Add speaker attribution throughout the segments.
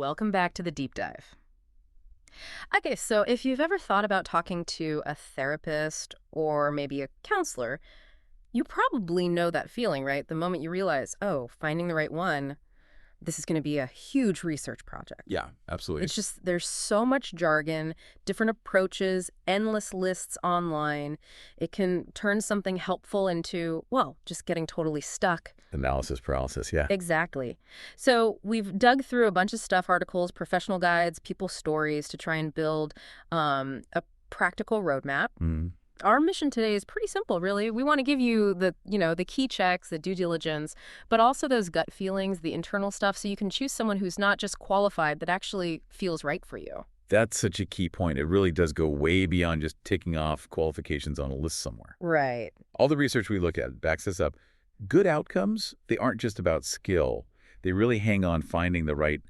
Speaker 1: welcome back to the deep dive. Okay, so if you've ever thought about talking to a therapist or maybe a counselor, you probably know that feeling, right? The moment you realize, oh, finding the right one, this is going to be a huge research project.
Speaker 2: Yeah, absolutely.
Speaker 1: It's just, there's so much jargon, different approaches, endless lists online. It can turn something helpful into, well, just getting totally stuck.
Speaker 2: Analysis paralysis, yeah.
Speaker 1: Exactly. So we've dug through a bunch of stuff, articles, professional guides, people's stories to try and build a practical roadmap.
Speaker 2: Mm.
Speaker 1: Our mission today is pretty simple, really. We want to give you the key checks, the due diligence, but also those gut feelings, the internal stuff, so you can choose someone who's not just qualified, that actually feels right for you.
Speaker 2: That's such a key point. It really does go way beyond just ticking off qualifications on a list somewhere.
Speaker 1: Right.
Speaker 2: All the research we look at backs this up. Good outcomes, they aren't just about skill. They really hang on finding the right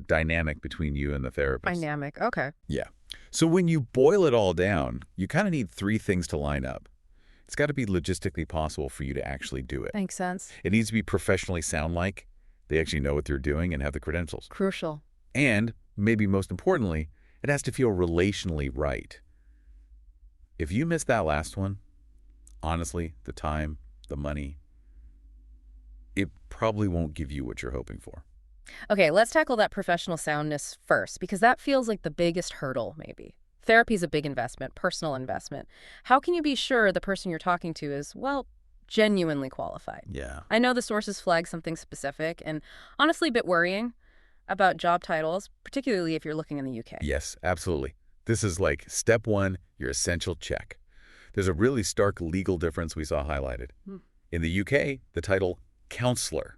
Speaker 2: dynamic between you and the therapist.
Speaker 1: Dynamic. Okay.
Speaker 2: Yeah. So when you boil it all down, you kind of need three things to line up. It's got to be logistically possible for you to actually do it.
Speaker 1: Makes sense.
Speaker 2: It needs to be professionally sound-like. They actually know what they're doing and have the credentials.
Speaker 1: Crucial.
Speaker 2: And, maybe most importantly, it has to feel relationally right. If you miss that last one, honestly, the time, the money, it probably won't give you what you're hoping for.
Speaker 1: Okay, let's tackle that professional soundness first, because that feels like the biggest hurdle, maybe. Therapy is a big investment, personal investment. How can you be sure the person you're talking to is, well, genuinely qualified?
Speaker 2: Yeah.
Speaker 1: I know the sources flag something specific and honestly a bit worrying about job titles, particularly if you're looking in the UK.
Speaker 2: Yes, absolutely. This is like step one, your essential check. There's a really stark legal difference we saw highlighted. In the UK, the title counselor,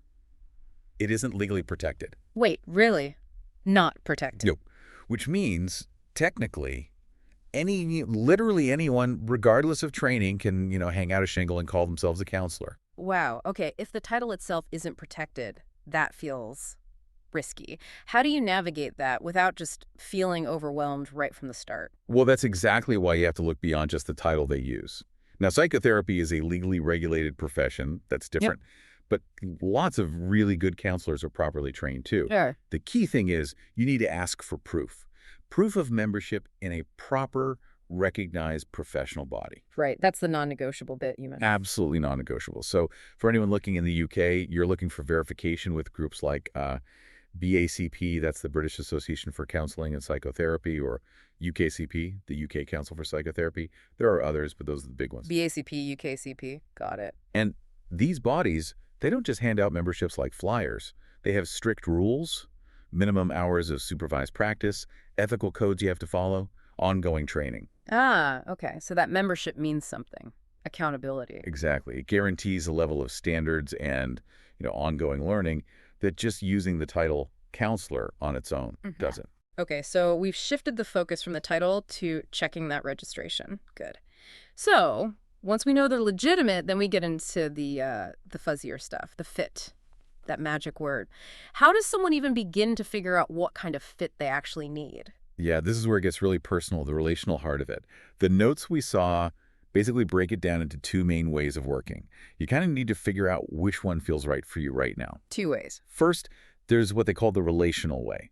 Speaker 2: it isn't legally protected.
Speaker 1: Wait, really? Not protected?
Speaker 2: Nope. Which means, technically, literally anyone, regardless of training, can, hang out a shingle and call themselves a counselor.
Speaker 1: Wow. Okay, if the title itself isn't protected, that feels risky. How do you navigate that without just feeling overwhelmed right from the start?
Speaker 2: Well, that's exactly why you have to look beyond just the title they use. Now, psychotherapy is a legally regulated profession. That's different. Yep. But lots of really good counselors are properly trained, too.
Speaker 1: Sure.
Speaker 2: The key thing is you need to ask for proof. Proof of membership in a proper, recognized professional body.
Speaker 1: Right. That's the non-negotiable bit you mentioned.
Speaker 2: Absolutely non-negotiable. So for anyone looking in the UK, you're looking for verification with groups like BACP, that's the British Association for Counseling and Psychotherapy, or UKCP, the UK Council for Psychotherapy. There are others, but those are the big ones.
Speaker 1: BACP, UKCP. Got it.
Speaker 2: And these bodies, they don't just hand out memberships like flyers. They have strict rules, minimum hours of supervised practice, ethical codes you have to follow, ongoing training.
Speaker 1: Ah, okay. So that membership means something. Accountability.
Speaker 2: Exactly. It guarantees a level of standards and, ongoing learning that just using the title counselor on its own doesn't.
Speaker 1: Okay, so we've shifted the focus from the title to checking that registration. Good. So once we know they're legitimate, then we get into the fuzzier stuff, the fit, that magic word. How does someone even begin to figure out what kind of fit they actually need?
Speaker 2: Yeah, this is where it gets really personal, the relational heart of it. The notes we saw basically break it down into two main ways of working. You kind of need to figure out which one feels right for you right now.
Speaker 1: Two ways.
Speaker 2: First, there's what they call the relational way.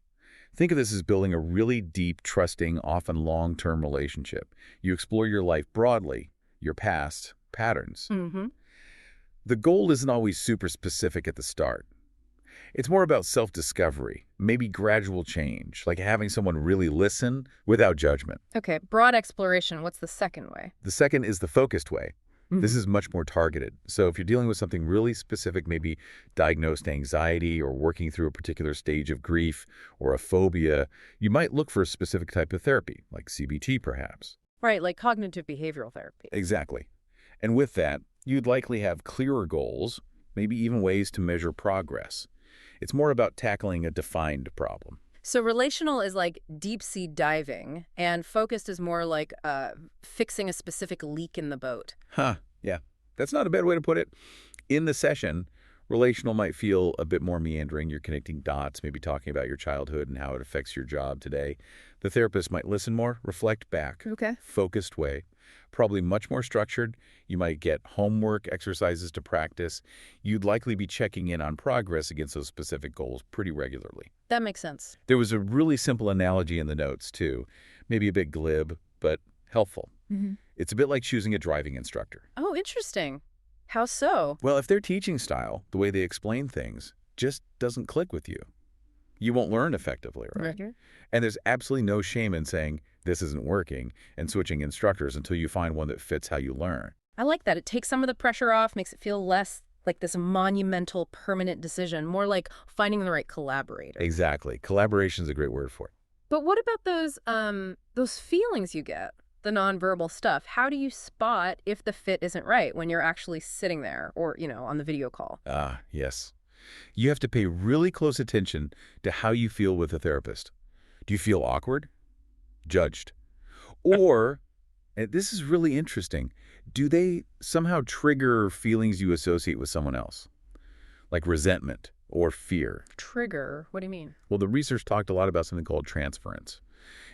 Speaker 2: Think of this as building a really deep, trusting, often long-term relationship. You explore your life broadly, your past, patterns. The goal isn't always super specific at the start. It's more about self-discovery, maybe gradual change, like having someone really listen without judgment.
Speaker 1: Okay, broad exploration. What's the second way?
Speaker 2: The second is the focused way. This is much more targeted. So if you're dealing with something really specific, maybe diagnosed anxiety or working through a particular stage of grief or a phobia, you might look for a specific type of therapy, like CBT perhaps.
Speaker 1: Right, like cognitive behavioral therapy.
Speaker 2: Exactly. And with that, you'd likely have clearer goals, maybe even ways to measure progress. It's more about tackling a defined problem.
Speaker 1: So relational is like deep-sea diving, and focused is more like fixing a specific leak in the boat.
Speaker 2: Yeah. That's not a bad way to put it. In the session, relational might feel a bit more meandering. You're connecting dots, maybe talking about your childhood and how it affects your job today. The therapist might listen more, reflect back.
Speaker 1: Okay.
Speaker 2: Focused way. Probably much more structured. You might get homework, exercises to practice. You'd likely be checking in on progress against those specific goals pretty regularly.
Speaker 1: That makes sense.
Speaker 2: There was a really simple analogy in the notes, too. Maybe a bit glib, but helpful. It's a bit like choosing a driving instructor.
Speaker 1: Oh, interesting. How so?
Speaker 2: Well, if their teaching style, the way they explain things, just doesn't click with you, you won't learn effectively, right? And there's absolutely no shame in saying, this isn't working, and switching instructors until you find one that fits how you learn.
Speaker 1: I like that. It takes some of the pressure off, makes it feel less like this monumental, permanent decision, more like finding the right collaborator.
Speaker 2: Exactly. Collaboration is a great word for it.
Speaker 1: But what about those feelings you get, the nonverbal stuff? How do you spot if the fit isn't right when you're actually sitting there or, on the video call?
Speaker 2: Yes. You have to pay really close attention to how you feel with a therapist. Do you feel awkward? Judged? Or, and this is really interesting, do they somehow trigger feelings you associate with someone else, like resentment or fear?
Speaker 1: Trigger? What do you mean?
Speaker 2: Well, the research talked a lot about something called transference.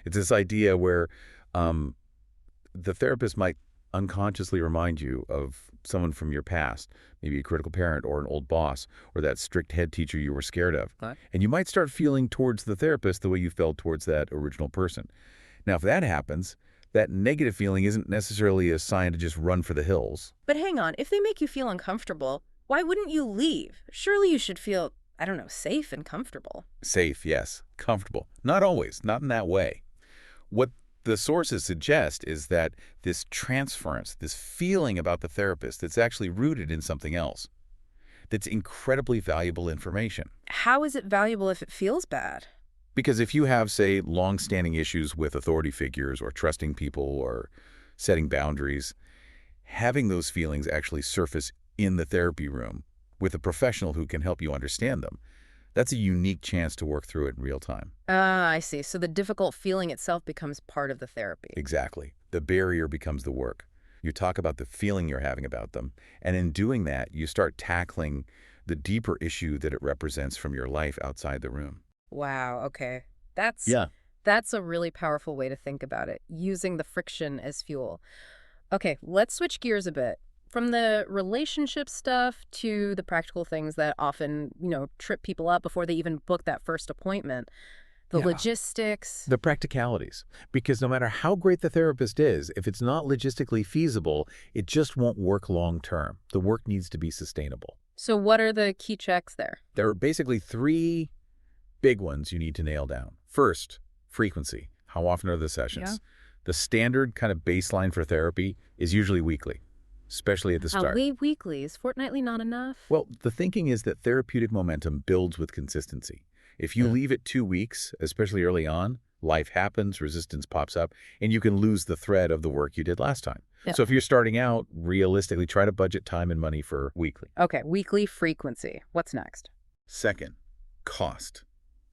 Speaker 2: It's this idea where the therapist might unconsciously remind you of someone from your past, maybe a critical parent or an old boss or that strict head teacher you were scared of.
Speaker 1: What?
Speaker 2: And you might start feeling towards the therapist the way you felt towards that original person. Now, if that happens, that negative feeling isn't necessarily a sign to just run for the hills.
Speaker 1: But hang on, if they make you feel uncomfortable, why wouldn't you leave? Surely you should feel, I don't know, safe and comfortable.
Speaker 2: Safe, yes. Comfortable. Not always. Not in that way. What the sources suggest is that this transference, this feeling about the therapist that's actually rooted in something else, that's incredibly valuable information.
Speaker 1: How is it valuable if it feels bad?
Speaker 2: Because if you have, say, long-standing issues with authority figures or trusting people or setting boundaries, having those feelings actually surface in the therapy room with a professional who can help you understand them, that's a unique chance to work through it in real time.
Speaker 1: I see. So the difficult feeling itself becomes part of the therapy.
Speaker 2: Exactly. The barrier becomes the work. You talk about the feeling you're having about them, and in doing that, you start tackling the deeper issue that it represents from your life outside the room.
Speaker 1: Wow, okay. That's a really powerful way to think about it, using the friction as fuel. Okay, let's switch gears a bit. From the relationship stuff to the practical things that often, trip people up before they even book that first appointment. The logistics.
Speaker 2: The practicalities. Because no matter how great the therapist is, if it's not logistically feasible, it just won't work long term. The work needs to be sustainable.
Speaker 1: So what are the key checks there?
Speaker 2: There are basically three big ones you need to nail down. First, frequency. How often are the sessions?
Speaker 1: Yeah.
Speaker 2: The standard kind of baseline for therapy is usually weekly, especially at the start.
Speaker 1: Weekly? Is fortnightly not enough?
Speaker 2: Well, the thinking is that therapeutic momentum builds with consistency. If you leave it 2 weeks, especially early on, life happens, resistance pops up, and you can lose the thread of the work you did last time.
Speaker 1: Yeah.
Speaker 2: So if you're starting out, realistically, try to budget time and money for weekly.
Speaker 1: Okay, weekly frequency. What's next?
Speaker 2: Second, cost.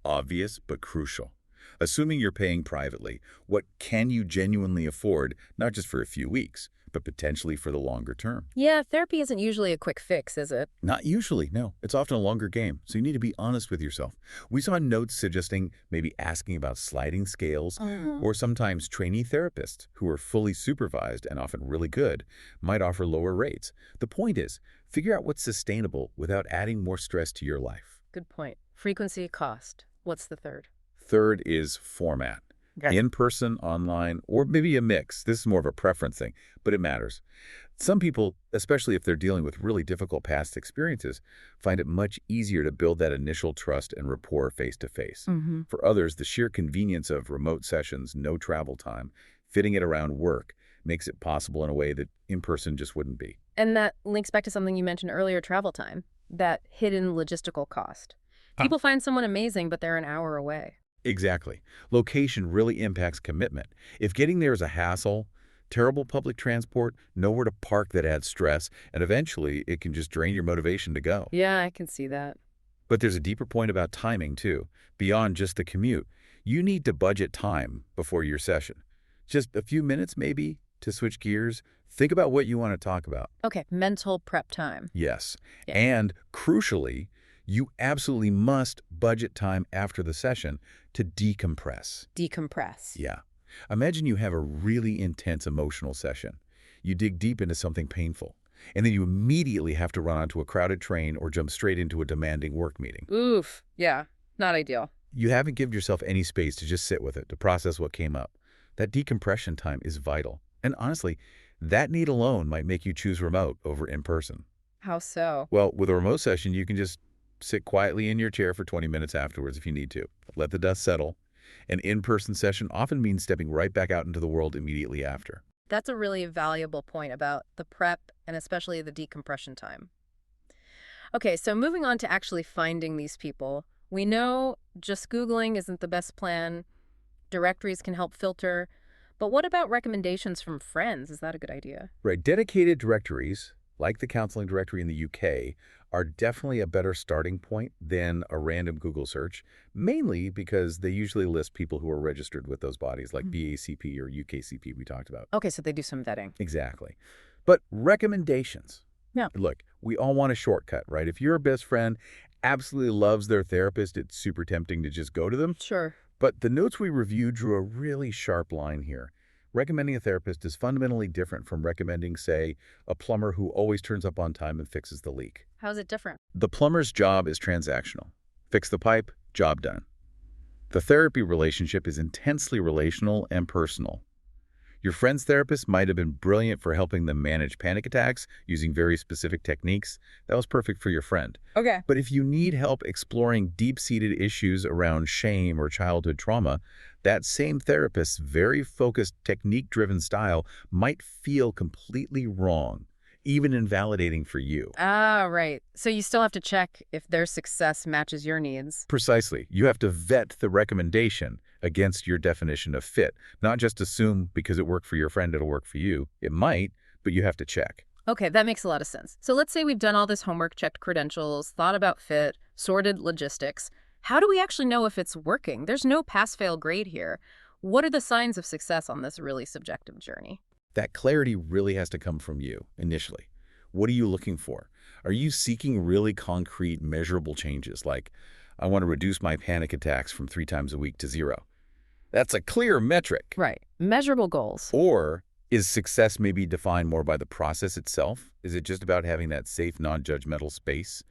Speaker 2: Obvious but crucial. Assuming you're paying privately, what can you genuinely afford, not just for a few weeks, but potentially for the longer term?
Speaker 1: Yeah, therapy isn't usually a quick fix, is it?
Speaker 2: Not usually, no. It's often a longer game, so you need to be honest with yourself. We saw notes suggesting maybe asking about sliding scales, or sometimes trainee therapists who are fully supervised and often really good might offer lower rates. The point is, figure out what's sustainable without adding more stress to your life.
Speaker 1: Good point. Frequency, cost. What's the third?
Speaker 2: Third is format.
Speaker 1: Okay.
Speaker 2: In-person, online, or maybe a mix. This is more of a preference thing, but it matters. Some people, especially if they're dealing with really difficult past experiences, find it much easier to build that initial trust and rapport face-to-face. For others, the sheer convenience of remote sessions, no travel time, fitting it around work, makes it possible in a way that in-person just wouldn't be.
Speaker 1: And that links back to something you mentioned earlier, travel time, that hidden logistical cost. People find someone amazing, but they're an hour away.
Speaker 2: Exactly. Location really impacts commitment. If getting there is a hassle, terrible public transport, nowhere to park that adds stress, and eventually it can just drain your motivation to go.
Speaker 1: Yeah, I can see that.
Speaker 2: But there's a deeper point about timing, too. Beyond just the commute, you need to budget time before your session. Just a few minutes, maybe, to switch gears. Think about what you want to talk about.
Speaker 1: Okay, mental prep time.
Speaker 2: Yes.
Speaker 1: Yeah.
Speaker 2: And crucially, you absolutely must budget time after the session to decompress.
Speaker 1: Decompress.
Speaker 2: Yeah. Imagine you have a really intense emotional session. You dig deep into something painful, and then you immediately have to run onto a crowded train or jump straight into a demanding work meeting.
Speaker 1: Oof. Yeah, not ideal.
Speaker 2: You haven't given yourself any space to just sit with it, to process what came up. That decompression time is vital. And honestly, that need alone might make you choose remote over in-person.
Speaker 1: How so?
Speaker 2: Well, with a remote session, you can just sit quietly in your chair for 20 minutes afterwards if you need to. Let the dust settle. An in-person session often means stepping right back out into the world immediately after.
Speaker 1: That's a really valuable point about the prep and especially the decompression time. Okay, so moving on to actually finding these people. We know just Googling isn't the best plan. Directories can help filter. But what about recommendations from friends? Is that a good idea?
Speaker 2: Right, dedicated directories, like the counseling directory in the UK, are definitely a better starting point than a random Google search, mainly because they usually list people who are registered with those bodies, like BACP or UKCP we talked about.
Speaker 1: Okay, so they do some vetting.
Speaker 2: Exactly. But recommendations.
Speaker 1: Yeah.
Speaker 2: Look, we all want a shortcut, right? If your best friend absolutely loves their therapist, it's super tempting to just go to them.
Speaker 1: Sure.
Speaker 2: But the notes we reviewed drew a really sharp line here. Recommending a therapist is fundamentally different from recommending, say, a plumber who always turns up on time and fixes the leak.
Speaker 1: How's it different?
Speaker 2: The plumber's job is transactional. Fix the pipe, job done. The therapy relationship is intensely relational and personal. Your friend's therapist might have been brilliant for helping them manage panic attacks using very specific techniques. That was perfect for your friend.
Speaker 1: Okay.
Speaker 2: But if you need help exploring deep-seated issues around shame or childhood trauma, that same therapist's very focused, technique-driven style might feel completely wrong, even invalidating for you.
Speaker 1: Ah, right. So you still have to check if their success matches your needs.
Speaker 2: Precisely. You have to vet the recommendation against your definition of fit, not just assume because it worked for your friend, it'll work for you. It might, but you have to check.
Speaker 1: Okay, that makes a lot of sense. So let's say we've done all this homework, checked credentials, thought about fit, sorted logistics. How do we actually know if it's working? There's no pass-fail grade here. What are the signs of success on this really subjective journey?
Speaker 2: That clarity really has to come from you initially. What are you looking for? Are you seeking really concrete, measurable changes like, I want to reduce my panic attacks from 3 times a week to 0? That's a clear metric.
Speaker 1: Right. Measurable goals.
Speaker 2: Or is success maybe defined more by the process itself? Is it just about having that safe, non-judgmental space?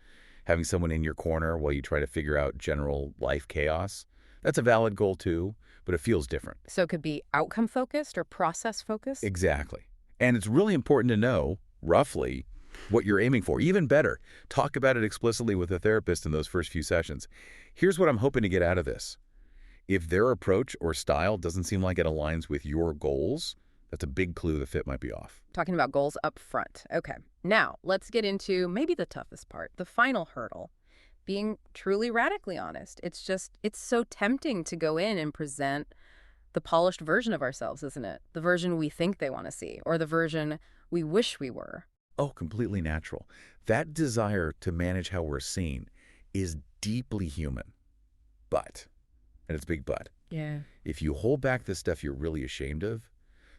Speaker 2: Having someone in your corner while you try to figure out general life chaos? That's a valid goal too, but it feels different.
Speaker 1: So it could be outcome-focused or process-focused?
Speaker 2: Exactly. And it's really important to know, roughly, what you're aiming for. Even better, talk about it explicitly with a therapist in those first few sessions. Here's what I'm hoping to get out of this. If their approach or style doesn't seem like it aligns with your goals, that's a big clue the fit might be off.
Speaker 1: Talking about goals up front. Okay. Now, let's get into maybe the toughest part, the final hurdle. Being truly radically honest. It's so tempting to go in and present the polished version of ourselves, isn't it? The version we think they want to see, or the version we wish we were.
Speaker 2: Oh, completely natural. That desire to manage how we're seen is deeply human. But, and it's a big but,
Speaker 1: Yeah.
Speaker 2: if you hold back the stuff you're really ashamed of,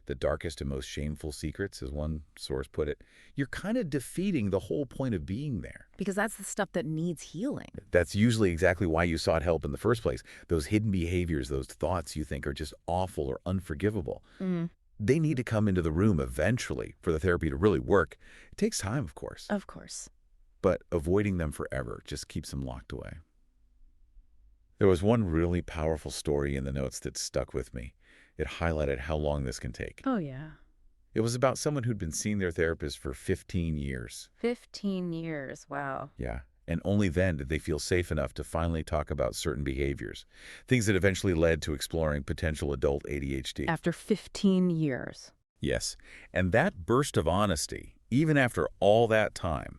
Speaker 2: the darkest and most shameful secrets, as one source put it, you're kind of defeating the whole point of being there.
Speaker 1: Because that's the stuff that needs healing.
Speaker 2: That's usually exactly why you sought help in the first place. Those hidden behaviors, those thoughts you think are just awful or unforgivable. They need to come into the room eventually for the therapy to really work. It takes time, of course.
Speaker 1: Of course.
Speaker 2: But avoiding them forever just keeps them locked away. There was one really powerful story in the notes that stuck with me. It highlighted how long this can take.
Speaker 1: Oh, yeah.
Speaker 2: It was about someone who'd been seeing their therapist for 15 years.
Speaker 1: 15 years. Wow.
Speaker 2: Yeah. And only then did they feel safe enough to finally talk about certain behaviors, things that eventually led to exploring potential adult ADHD.
Speaker 1: After 15 years.
Speaker 2: Yes. And that burst of honesty, even after all that time,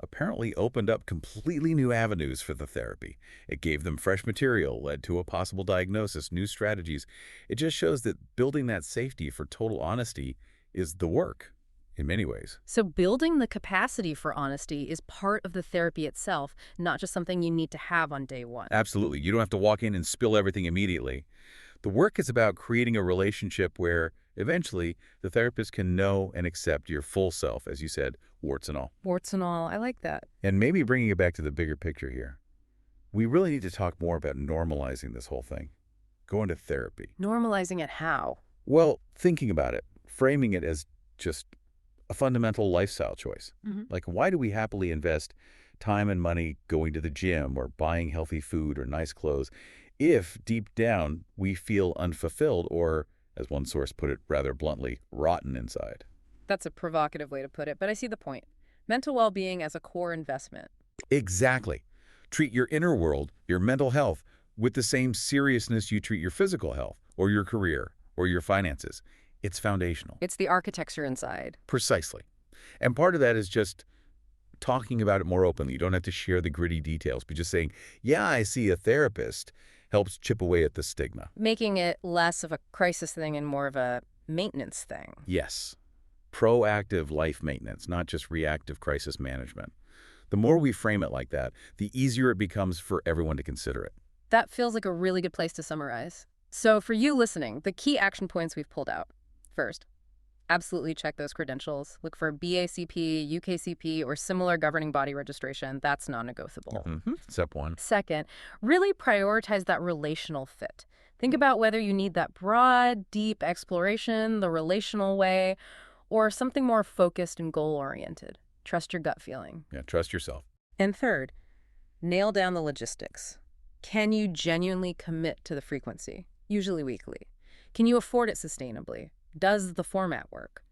Speaker 2: apparently opened up completely new avenues for the therapy. It gave them fresh material, led to a possible diagnosis, new strategies. It just shows that building that safety for total honesty is the work in many ways.
Speaker 1: So building the capacity for honesty is part of the therapy itself, not just something you need to have on day one.
Speaker 2: Absolutely. You don't have to walk in and spill everything immediately. The work is about creating a relationship where eventually the therapist can know and accept your full self, as you said, warts and all.
Speaker 1: Warts and all. I like that.
Speaker 2: And maybe bringing it back to the bigger picture here, we really need to talk more about normalizing this whole thing. Going to therapy.
Speaker 1: Normalizing it how?
Speaker 2: Well, thinking about it, framing it as just a fundamental lifestyle choice. Like, why do we happily invest time and money going to the gym or buying healthy food or nice clothes if deep down we feel unfulfilled or, as one source put it rather bluntly, rotten inside?
Speaker 1: That's a provocative way to put it, but I see the point. Mental well-being as a core investment.
Speaker 2: Exactly. Treat your inner world, your mental health, with the same seriousness you treat your physical health or your career or your finances. It's foundational.
Speaker 1: It's the architecture inside.
Speaker 2: Precisely. And part of that is just talking about it more openly. You don't have to share the gritty details, but just saying, yeah, I see a therapist helps chip away at the stigma.
Speaker 1: Making it less of a crisis thing and more of a maintenance thing.
Speaker 2: Yes. Proactive life maintenance, not just reactive crisis management. The more we frame it like that, the easier it becomes for everyone to consider it.
Speaker 1: That feels like a really good place to summarize. So for you listening, the key action points we've pulled out. First, absolutely check those credentials. Look for BACP, UKCP, or similar governing body registration. That's non-negotiable.
Speaker 2: Step one.
Speaker 1: Second, really prioritize that relational fit. Think about whether you need that broad, deep exploration, the relational way, or something more focused and goal-oriented. Trust your gut feeling.
Speaker 2: Yeah, trust yourself.
Speaker 1: And third, nail down the logistics. Can you genuinely commit to the frequency, usually weekly? Can you afford it sustainably? Does the format work?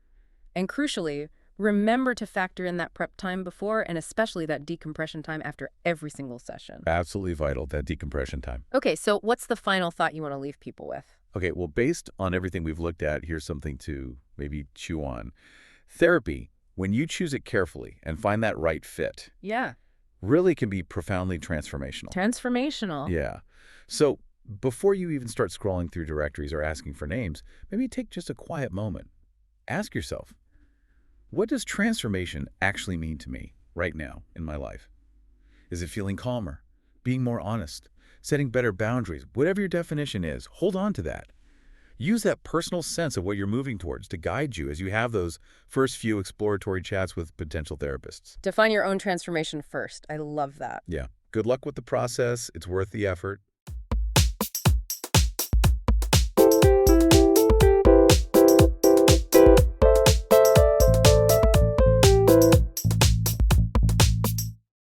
Speaker 1: And crucially, remember to factor in that prep time before and especially that decompression time after every single session.
Speaker 2: Absolutely vital, that decompression time.
Speaker 1: Okay, so what's the final thought you want to leave people with?
Speaker 2: Okay, well, based on everything we've looked at, here's something to maybe chew on. Therapy, when you choose it carefully and find that right fit,
Speaker 1: Yeah.
Speaker 2: really can be profoundly transformational.
Speaker 1: Transformational.
Speaker 2: Yeah. So before you even start scrolling through directories or asking for names, maybe take just a quiet moment. Ask yourself, what does transformation actually mean to me right now in my life? Is it feeling calmer, being more honest, setting better boundaries? Whatever your definition is, hold on to that. Use that personal sense of what you're moving towards to guide you as you have those first few exploratory chats with potential therapists.
Speaker 1: Define your own transformation first. I love that.
Speaker 2: Yeah. Good luck with the process. It's worth the effort.